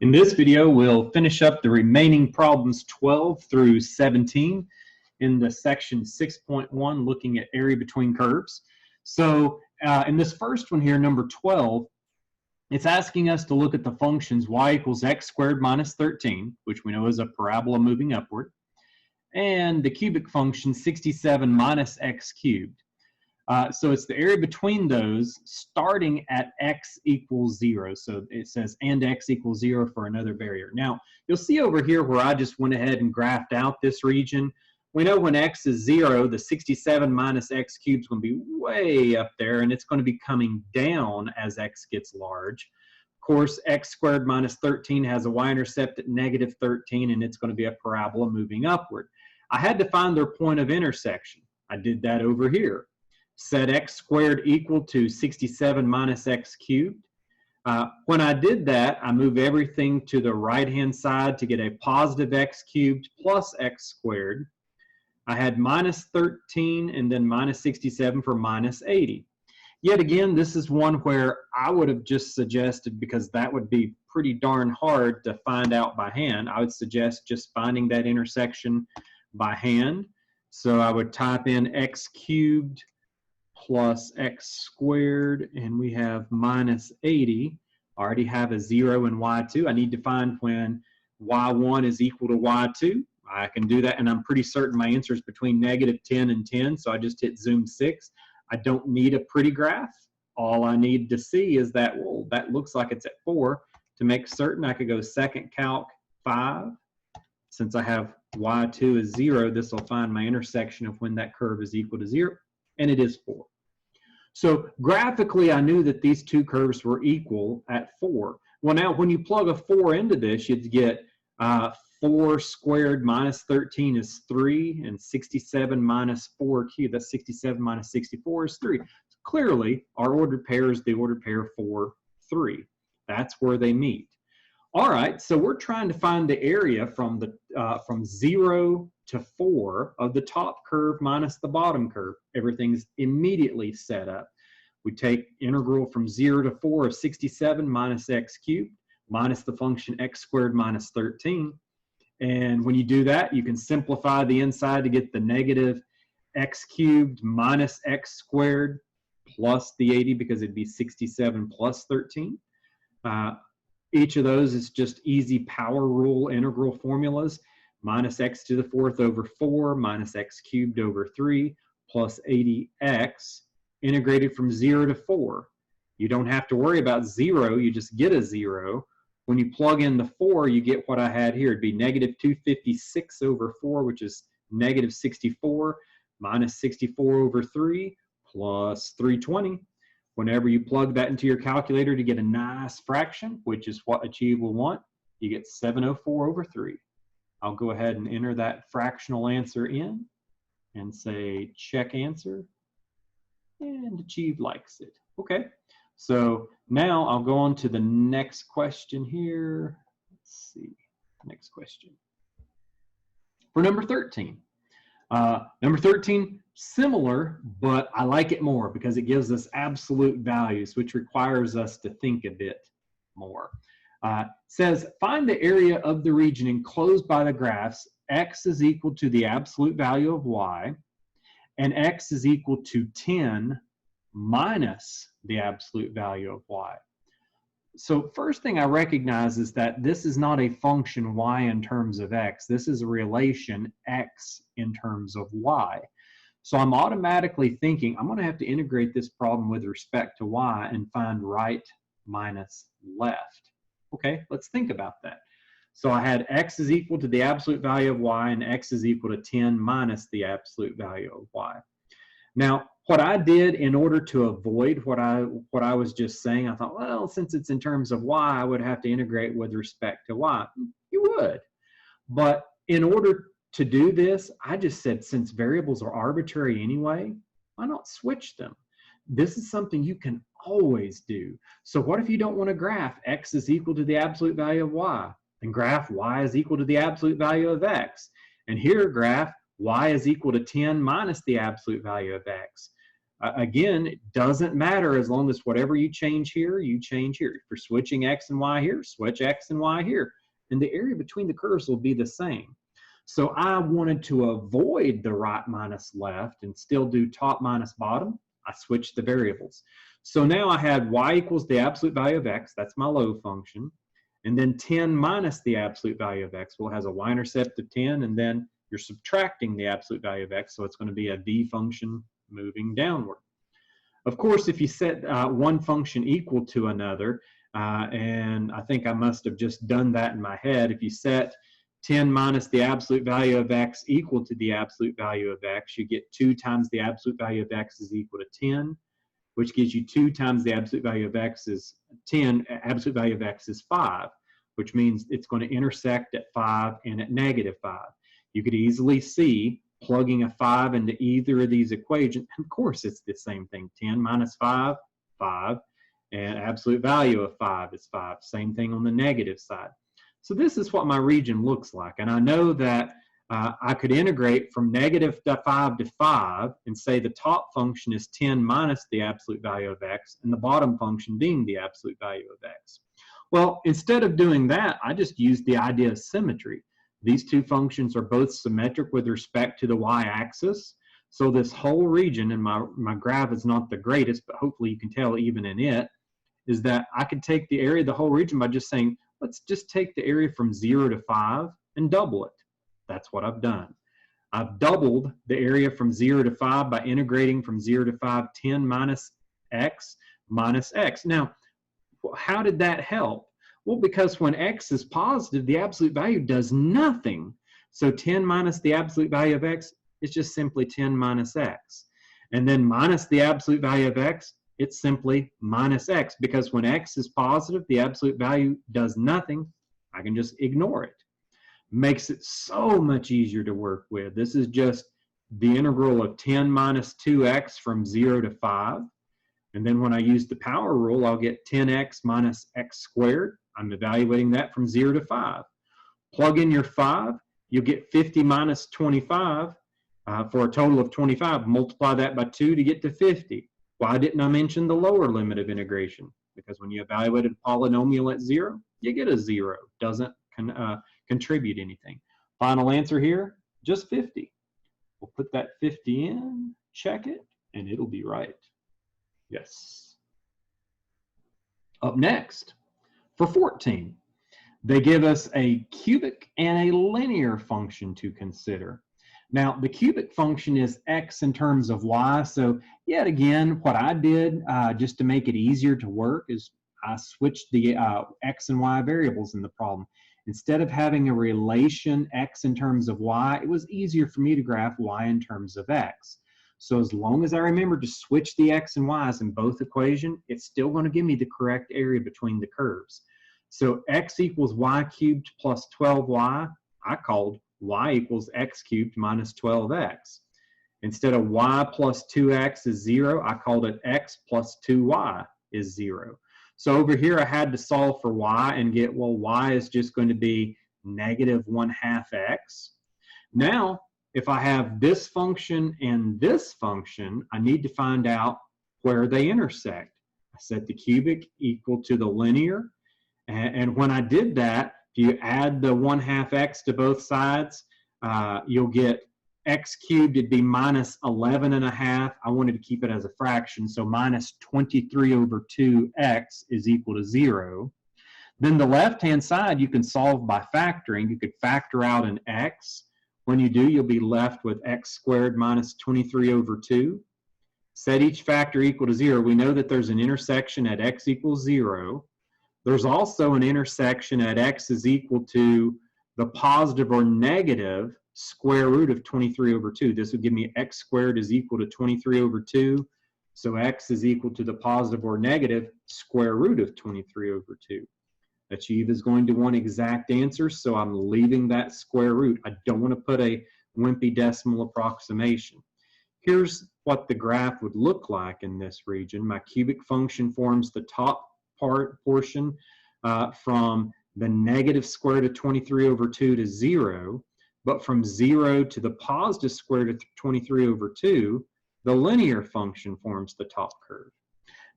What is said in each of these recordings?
In this video, we'll finish up the remaining problems 12 through 17 in the section 6.1, looking at area between curves. So in this first one here, number 12, it's asking us to look at the functions y equals x squared minus 13, which we know is a parabola moving upward, and the cubic function 67 minus x cubed. So it's the area between those starting at x equals 0. So it says and x equals 0 for another barrier. Now, you'll see over here where I just went ahead and graphed out this region. We know when x is 0, the 67 minus x cubed is going to be way up there, and it's going to be coming down as x gets large. Of course, x squared minus 13 has a y-intercept at negative 13, and it's going to be a parabola moving upward. I had to find their point of intersection. I did that over here. Set x squared equal to 67 minus x cubed. When I did that, I moved everything to the right-hand side to get a positive x cubed plus x squared. I had minus 13 and then minus 67 for minus 80. Yet again, this is one where I would have just suggested, because that would be pretty darn hard to find out by hand, I would suggest just finding that intersection by hand. So I would type in x cubed plus x squared, and we have minus 80. I already have a 0 in y2. I need to find when y1 is equal to y2. I can do that, and I'm pretty certain my answer is between negative 10 and 10, so I just hit zoom 6. I don't need a pretty graph. All I need to see is that, well, that looks like it's at 4. To make certain, I could go second calc 5. Since I have y2 is 0, this will find my intersection of when that curve is equal to 0, and it is 4. So graphically, I knew that these two curves were equal at 4. Well, now when you plug a 4 into this, you'd get 4 squared minus 13 is 3, and 67 minus 4 cubed, that's 67 minus 64 is 3. So clearly, our ordered pair is the ordered pair 4, 3. That's where they meet. All right, so we're trying to find the area from 0 to 4 of the top curve minus the bottom curve. Everything's immediately set up. We take integral from 0 to 4 of 67 minus x cubed minus the function x squared minus 13. And when you do that, you can simplify the inside to get the negative x cubed minus x squared plus the 80, because it'd be 67 plus 13. Each of those is just easy power rule integral formulas. Minus x to the 4th over 4 minus x cubed over 3 plus 80x integrated from 0 to 4. You don't have to worry about 0, you just get a 0. When you plug in the 4, you get what I had here. It'd be negative 256 over 4, which is negative 64, minus 64 over 3 plus 320. Whenever you plug that into your calculator to get a nice fraction, which is what Achieve will want, you get 704 over 3. I'll go ahead and enter that fractional answer in and say check answer, and Achieve likes it. Okay, so now I'll go on to the next question here. Let's see, next question. For number 13. Number 13, similar, but I like it more because it gives us absolute values, which requires us to think a bit more. Says, find the area of the region enclosed by the graphs x is equal to the absolute value of y, and x is equal to 10 minus the absolute value of y. So first thing I recognize is that this is not a function y in terms of x. This is a relation x in terms of y. So I'm automatically thinking I'm going to have to integrate this problem with respect to y and find right minus left. Okay, let's think about that. So I had x is equal to the absolute value of y, and x is equal to 10 minus the absolute value of y. Now, what I did in order to avoid what I was just saying, I thought, well, since it's in terms of y, I would have to integrate with respect to y. You would. But in order to do this, I just said, since variables are arbitrary anyway, why not switch them? This is something you can always do. So what if you don't want to graph x is equal to the absolute value of y? Then graph y is equal to the absolute value of x. And here graph y is equal to 10 minus the absolute value of x. Again, it doesn't matter as long as whatever you change here, you change here. If you're switching x and y here, switch x and y here. And the area between the curves will be the same. So I wanted to avoid the right minus left and still do top minus bottom. I switched the variables. So now I had y equals the absolute value of x, that's my low function, and then 10 minus the absolute value of x. Well, it has a y-intercept of 10, and then you're subtracting the absolute value of x, so it's going to be a v function moving downward. Of course, if you set one function equal to another, and I think I must have just done that in my head, if you set 10 minus the absolute value of x equal to the absolute value of x, you get 2 times the absolute value of x is equal to 10, which gives you 2 times the absolute value of x is 10, absolute value of x is 5, which means it's going to intersect at 5 and at -5. You could easily see plugging a 5 into either of these equations. Of course, it's the same thing. 10 minus 5, 5, and absolute value of 5 is 5. Same thing on the negative side. So this is what my region looks like. And I know that I could integrate from -5 to 5 and say the top function is 10 minus the absolute value of x, and the bottom function being the absolute value of x. Well, instead of doing that, I just used the idea of symmetry. These two functions are both symmetric with respect to the y-axis. So this whole region, and my graph is not the greatest, but hopefully you can tell even in it, is that I could take the area of the whole region by just saying, let's just take the area from 0 to 5 and double it. That's what I've done. I've doubled the area from 0 to 5 by integrating from 0 to 5, 10 minus x minus x. Now, how did that help? Well, because when x is positive, the absolute value does nothing. So 10 minus the absolute value of x is just simply 10 minus x. And then minus the absolute value of x, it's simply minus x, because when x is positive, the absolute value does nothing. I can just ignore it. Makes it so much easier to work with. This is just the integral of 10 minus 2x from 0 to 5. And then when I use the power rule, I'll get 10x minus x squared. I'm evaluating that from 0 to 5. Plug in your 5, you'll get 50 minus 25 for a total of 25. Multiply that by 2 to get to 50. Why didn't I mention the lower limit of integration? Because when you evaluate a polynomial at 0, you get a 0. Doesn't contribute anything. Final answer here, just 50. We'll put that 50 in, check it, and it'll be right. Yes. Up next, for 14, they give us a cubic and a linear function to consider. Now, the cubic function is x in terms of y, so yet again, what I did just to make it easier to work is I switched the x and y variables in the problem. Instead of having a relation x in terms of y, it was easier for me to graph y in terms of x. So as long as I remember to switch the x and y's in both equations, it's still going to give me the correct area between the curves. So x equals y cubed plus 12y, I called y equals x cubed minus 12x. Instead of y plus 2x is 0, I called it x plus 2y is 0. So over here I had to solve for y and get, well, y is just going to be -1/2 x. Now, if I have this function and this function, I need to find out where they intersect. I set the cubic equal to the linear, and when I did that, if you add the 1/2 x to both sides, you'll get x cubed, it'd be minus 11.5. I wanted to keep it as a fraction, so minus 23/2x is equal to 0. Then the left-hand side, you can solve by factoring. You could factor out an x. When you do, you'll be left with x squared minus 23/2. Set each factor equal to 0. We know that there's an intersection at x equals 0. There's also an intersection at x is equal to the positive or negative square root of 23/2. This would give me x squared is equal to 23/2. So x is equal to the positive or negative square root of 23/2. Achieve is going to want exact answers, so I'm leaving that square root. I don't want to put a wimpy decimal approximation. Here's what the graph would look like in this region. My cubic function forms the top portion from the negative square root of 23/2 to 0, but from 0 to the positive square root of 23/2, the linear function forms the top curve.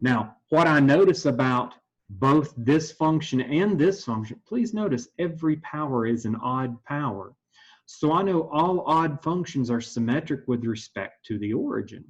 Now, what I notice about both this function and this function, please notice every power is an odd power. So I know all odd functions are symmetric with respect to the origin.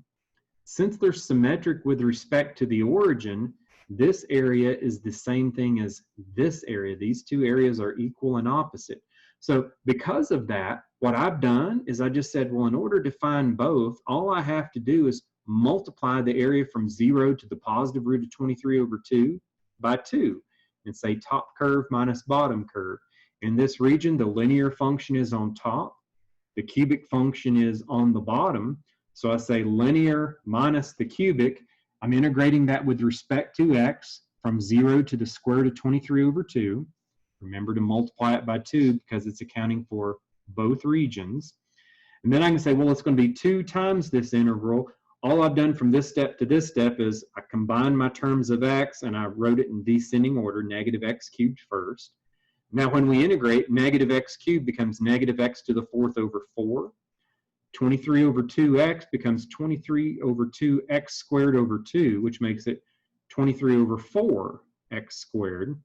Since they're symmetric with respect to the origin, this area is the same thing as this area. These two areas are equal and opposite. So because of that, what I've done is I just said, well, in order to find both, all I have to do is multiply the area from 0 to the positive root of 23 over 2 by 2 and say top curve minus bottom curve. In this region, the linear function is on top. The cubic function is on the bottom. So I say linear minus the cubic. I'm integrating that with respect to x from 0 to the square root of 23 over 2. Remember to multiply it by 2 because it's accounting for both regions. And then I can say, well, it's going to be 2 times this integral. All I've done from this step to this step is I combined my terms of x and I wrote it in descending order, negative x cubed first. Now when we integrate, negative x cubed becomes negative x to the 4th over 4. 23 over 2x becomes 23 over 2x squared over 2, which makes it 23 over 4x squared.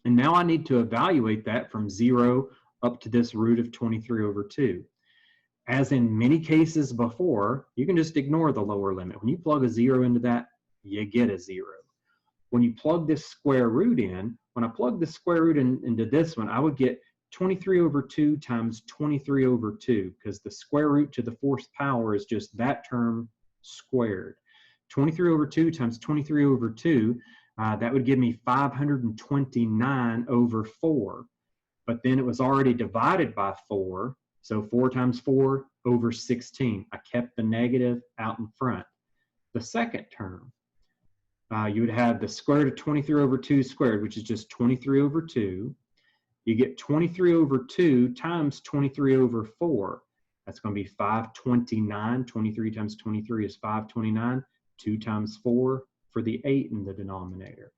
And now I need to evaluate that from 0 up to this root of 23 over 2. As in many cases before, you can just ignore the lower limit. When you plug a 0 into that, you get a 0. When you plug this square root in, when I plug the square root into this one, I would get 23 over 2 times 23 over 2, because the square root to the 4th power is just that term squared. 23 over 2 times 23 over 2, that would give me 529 over 4. But then it was already divided by 4, so 4 times 4 over 16. I kept the negative out in front. The second term, you would have the square root of 23 over 2 squared, which is just 23 over 2. You get 23 over 2 times 23 over 4. That's going to be 529. 23 times 23 is 529. 2 times 4 for the 8 in the denominator.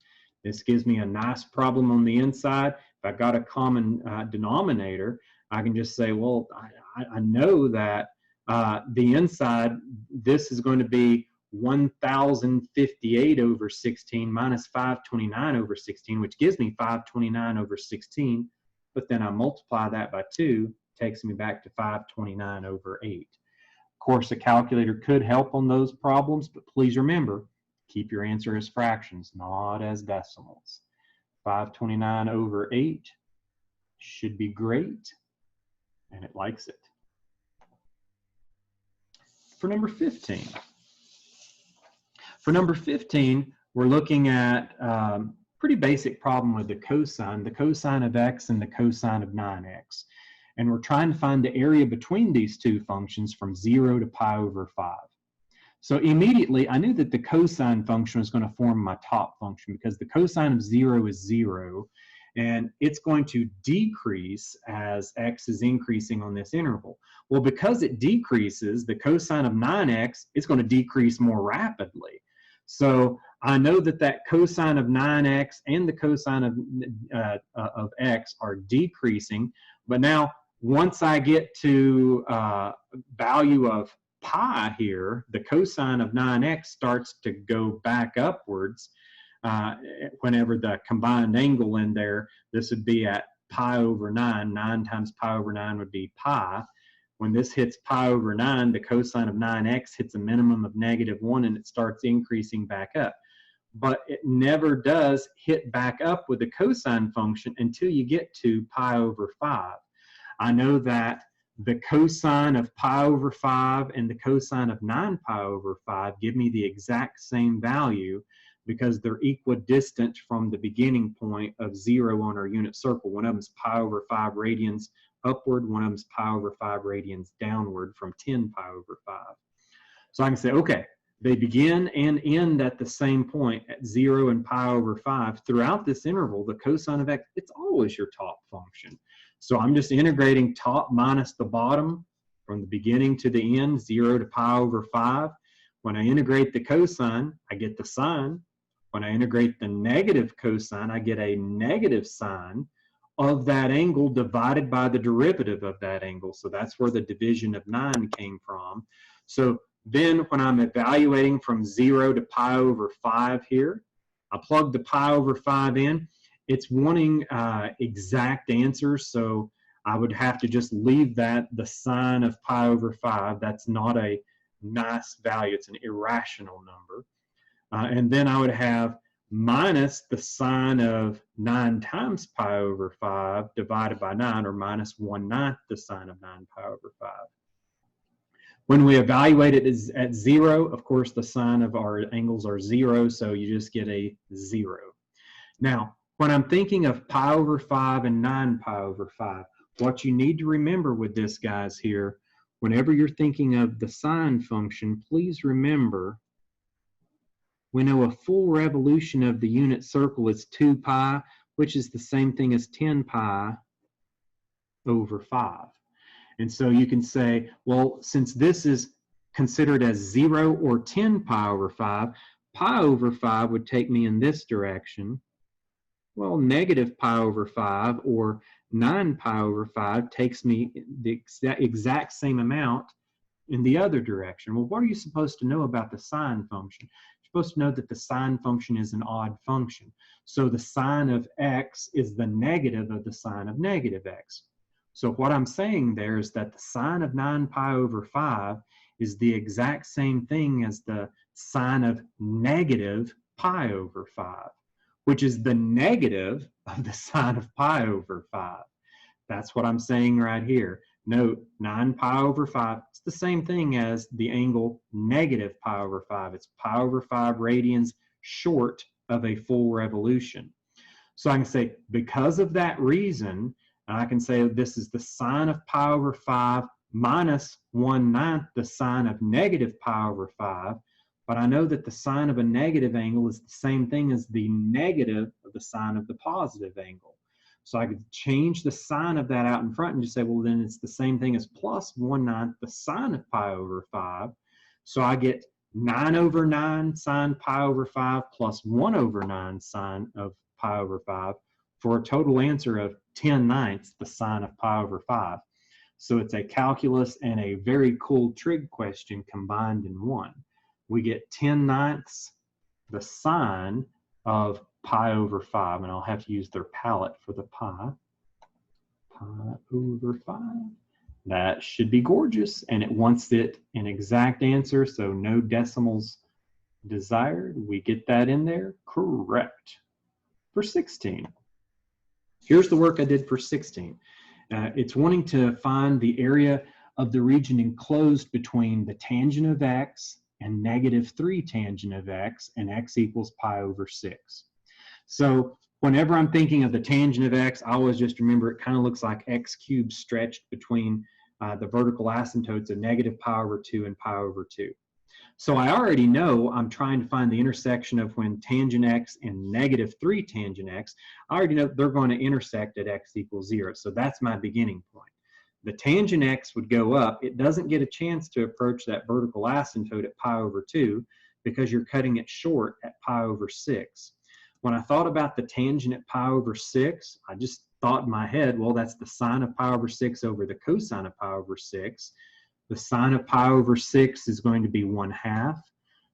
This gives me a nice problem on the inside. If I've got a common denominator, I can just say, well, I know that the inside, this is going to be 1058 over 16 minus 529 over 16, which gives me 529 over 16. But then I multiply that by 2, takes me back to 529 over 8. Of course, a calculator could help on those problems, but please remember, keep your answer as fractions, not as decimals. 529 over 8 should be great, and it likes it. For number 15. For number 15, we're looking at pretty basic problem with the cosine of x and the cosine of 9x. And we're trying to find the area between these two functions from 0 to pi over 5. So immediately, I knew that the cosine function was going to form my top function because the cosine of 0 is 0, and it's going to decrease as x is increasing on this interval. Well, because it decreases, the cosine of 9x is going to decrease more rapidly. So I know that that cosine of 9x and the cosine of x are decreasing, but now once I get to value of pi here, the cosine of 9x starts to go back upwards. Whenever the combined angle in there, this would be at pi over 9. 9 times pi over 9 would be pi. When this hits pi over 9, the cosine of 9x hits a minimum of -1 and it starts increasing back up. But it never does hit back up with the cosine function until you get to pi over 5. I know that the cosine of pi over 5 and the cosine of 9 pi over 5 give me the exact same value because they're equidistant from the beginning point of 0 on our unit circle. One of them is pi over 5 radians upward, one of them is pi over 5 radians downward from 10 pi over 5. So I can say, okay, they begin and end at the same point at 0 and pi over 5. Throughout this interval, the cosine of x, it's always your top function. So I'm just integrating top minus the bottom from the beginning to the end, 0 to pi over 5. When I integrate the cosine, I get the sine. When I integrate the negative cosine, I get a negative sine of that angle divided by the derivative of that angle. So that's where the division of 9 came from. So Then when I'm evaluating from 0 to pi over 5 here, I plug the pi over 5 in. It's wanting exact answers, so I would have to just leave that the sine of pi over 5. That's not a nice value. It's an irrational number. And then I would have minus the sine of 9 times pi over 5 divided by 9, or minus 1/9 the sine of 9 pi over 5. When we evaluate it at 0, of course, the sine of our angles are 0, so you just get a 0. Now, when I'm thinking of pi over 5 and 9 pi over 5, what you need to remember with this, guys, here, whenever you're thinking of the sine function, please remember we know a full revolution of the unit circle is 2 pi, which is the same thing as 10 pi over 5. And so you can say, well, since this is considered as 0 or 10 pi over 5, pi over 5 would take me in this direction. Well, negative pi over 5 or 9 pi over 5 takes me the exact same amount in the other direction. Well, what are you supposed to know about the sine function? You're supposed to know that the sine function is an odd function. So the sine of x is the negative of the sine of negative x. So what I'm saying there is that the sine of 9 pi over 5 is the exact same thing as the sine of negative pi over 5, which is the negative of the sine of pi over 5. That's what I'm saying right here. Note, 9 pi over 5, it's the same thing as the angle negative pi over 5. It's pi over 5 radians short of a full revolution. So I can say, because of that reason, I can say this is the sine of pi over 5 minus 1/9 the sine of negative pi over 5. But I know that the sine of a negative angle is the same thing as the negative of the sine of the positive angle. So I could change the sine of that out in front and just say, well, then it's the same thing as plus 1/9 the sine of pi over 5. So I get 9 over 9 sine pi over 5 plus 1 over 9 sine of pi over 5 for a total answer of 10/9 the sine of pi over 5. So it's a calculus and a very cool trig question combined in one. We get 10/9 the sine of pi over 5, and I'll have to use their palette for the pi over 5. That should be gorgeous, and it wants it an exact answer, so no decimals desired. We get that in there correct. For 16, here's the work I did for 16. It's wanting to find the area of the region enclosed between the tangent of x and -3 tangent of x, and x equals pi over 6. So whenever I'm thinking of the tangent of x, I always just remember it kind of looks like x cubed stretched between the vertical asymptotes of negative pi over 2 and pi over 2. So I already know I'm trying to find the intersection of when tangent x and -3 tangent x. I already know they're going to intersect at x equals 0. So that's my beginning point. The tangent x would go up. It doesn't get a chance to approach that vertical asymptote at pi over 2 because you're cutting it short at pi over 6. When I thought about the tangent at pi over 6, I just thought in my head, well, that's the sine of pi over 6 over the cosine of pi over 6. The sine of pi over 6 is going to be 1/2.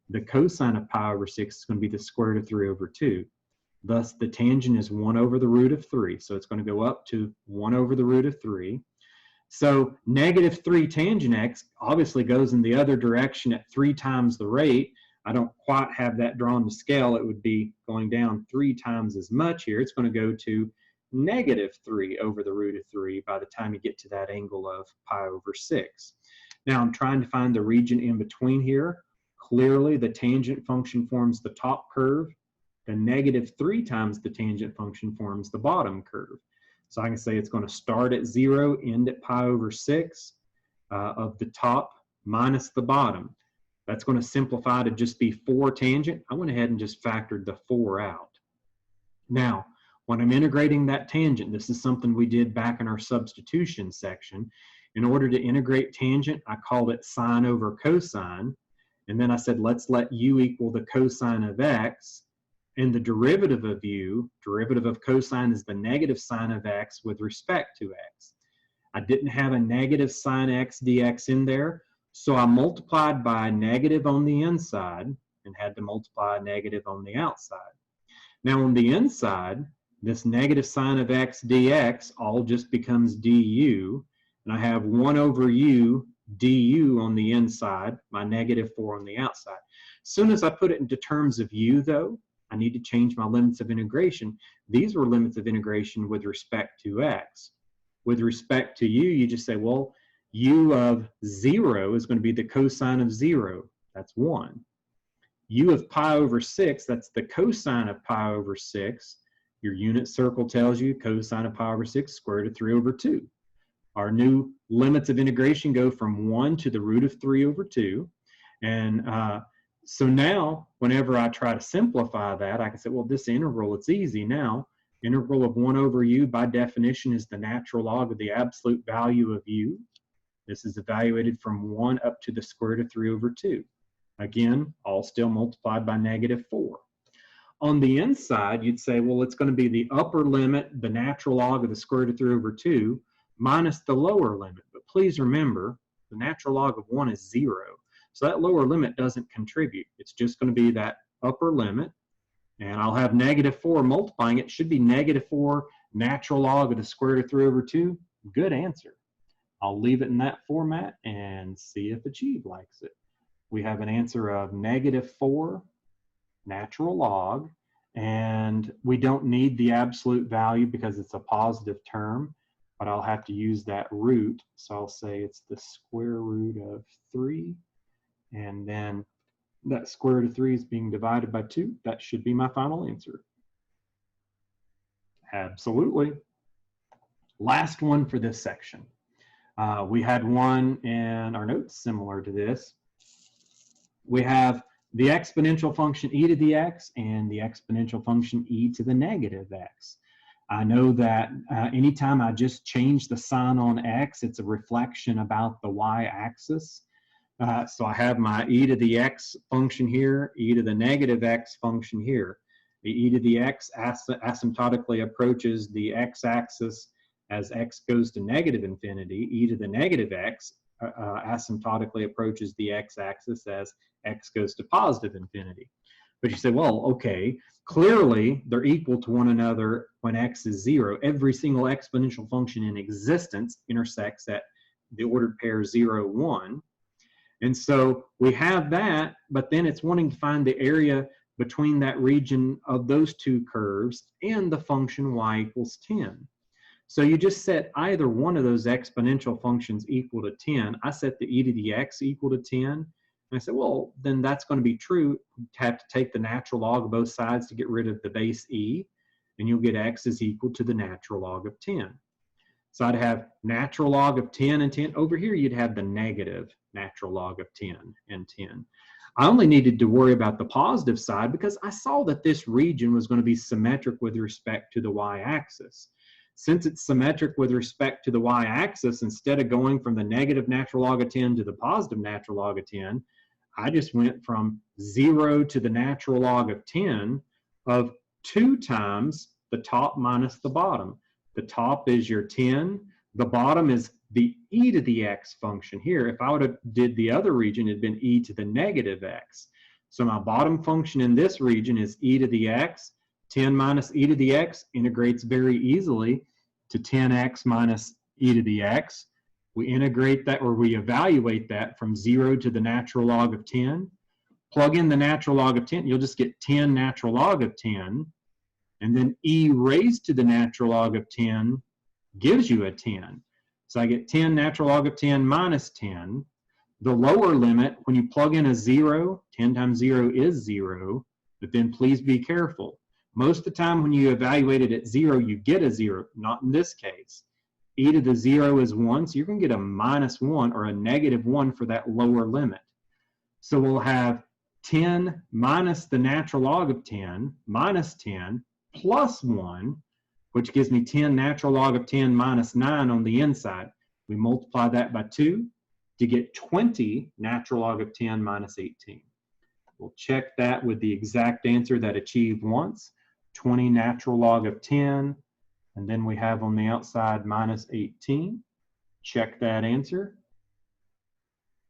The cosine of pi over 6 is going to be the square root of 3 over 2. Thus, the tangent is 1 over the root of 3. So it's going to go up to 1 over the root of 3. So -3 tangent x obviously goes in the other direction at 3 times the rate. I don't quite have that drawn to scale. It would be going down 3 times as much here. It's going to go to -3 over the root of 3 by the time you get to that angle of pi over 6. Now I'm trying to find the region in between here. Clearly the tangent function forms the top curve. The -3 times the tangent function forms the bottom curve. So I can say it's going to start at 0, end at pi over 6 of the top minus the bottom. That's going to simplify to just be 4 tangent. I went ahead and just factored the 4 out. Now, when I'm integrating that tangent, this is something we did back in our substitution section. In order to integrate tangent, I called it sine over cosine. And then I said, let's let u equal the cosine of x. And the derivative of u, derivative of cosine, is the negative sine of x with respect to x. I didn't have a negative sine x dx in there, So I multiplied by negative on the inside and had to multiply negative on the outside. Now on the inside, this negative sign of x dx all just becomes du, and I have 1 over u du on the inside, my negative 4 on the outside. As soon as I put it into terms of u, though, I need to change my limits of integration. These were limits of integration with respect to x. With respect to u, you just say, well, u of 0 is going to be the cosine of 0. That's 1. U of pi over 6, that's the cosine of pi over 6. Your unit circle tells you cosine of pi over 6 square root of 3 over 2. Our new limits of integration go from 1 to the root of 3 over 2. And so now, whenever I try to simplify that, I can say, well, this integral, it's easy now. Integral of 1 over u, by definition, is the natural log of the absolute value of u. This is evaluated from 1 up to the square root of 3 over 2. Again, all still multiplied by negative 4. On the inside, you'd say, well, it's going to be the upper limit, the natural log of the square root of 3 over 2, minus the lower limit. But please remember, the natural log of 1 is 0. So that lower limit doesn't contribute. It's just going to be that upper limit. And I'll have negative 4 multiplying. It should be negative 4 natural log of the square root of 3 over 2. Good answer. I'll leave it in that format and see if Achieve likes it. We have an answer of negative 4 natural log, and we don't need the absolute value because it's a positive term, but I'll have to use that root. So I'll say it's the square root of 3, and then that square root of 3 is being divided by 2. That should be my final answer. Absolutely. Last one for this section. We had one in our notes similar to this. We have the exponential function e to the x and the exponential function e to the negative x. I know that anytime I just change the sign on x, it's a reflection about the y-axis. So I have my e to the x function here, e to the negative x function here. The e to the x asymptotically approaches the x-axis as x goes to negative infinity. E to the negative x asymptotically approaches the x-axis as x goes to positive infinity. But you say, well, okay, clearly they're equal to one another when x is 0. Every single exponential function in existence intersects at the ordered pair 0, 1. And so we have that, but then it's wanting to find the area between that region of those two curves and the function y equals 10. So you just set either one of those exponential functions equal to 10. I set the e to the x equal to 10. And I said, well, then that's going to be true. You have to take the natural log of both sides to get rid of the base e, and you'll get x is equal to the natural log of 10. So I'd have natural log of 10 and 10. Over here, you'd have the negative natural log of 10 and 10. I only needed to worry about the positive side because I saw that this region was going to be symmetric with respect to the y-axis. Since it's symmetric with respect to the y-axis, instead of going from the negative natural log of 10 to the positive natural log of 10, I just went from 0 to the natural log of 10 of 2 times the top minus the bottom. The top is your 10. The bottom is the e to the x function here. If I would have did the other region, it'd been e to the negative x. So my bottom function in this region is e to the x. 10 minus e to the x integrates very easily to 10x minus e to the x. We integrate that, or we evaluate that from 0 to the natural log of 10. Plug in the natural log of 10, you'll just get 10 natural log of 10. And then e raised to the natural log of 10 gives you a 10. So I get 10 natural log of 10 minus 10. The lower limit, when you plug in a 0, 10 times 0 is 0, but then please be careful. Most of the time when you evaluate it at 0, you get a 0. Not in this case. E to the 0 is 1, so you're going to get a minus 1 or a negative 1 for that lower limit. So we'll have 10 minus the natural log of 10 minus 10 plus 1, which gives me 10 natural log of 10 minus 9 on the inside. We multiply that by 2 to get 20 natural log of 10 minus 18. We'll check that with the exact answer that Achieve wants. 20 natural log of 10, and then we have on the outside minus 18. Check that answer.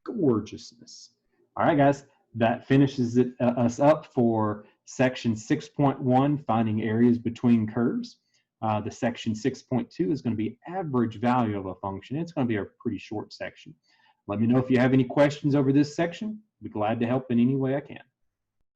gorgeousness. All right, guys, that finishes us up for section 6.1, finding areas between curves. The section 6.2 is going to be average value of a function. It's going to be a pretty short section. Let me know if you have any questions over this section. I'll be glad to help in any way I can.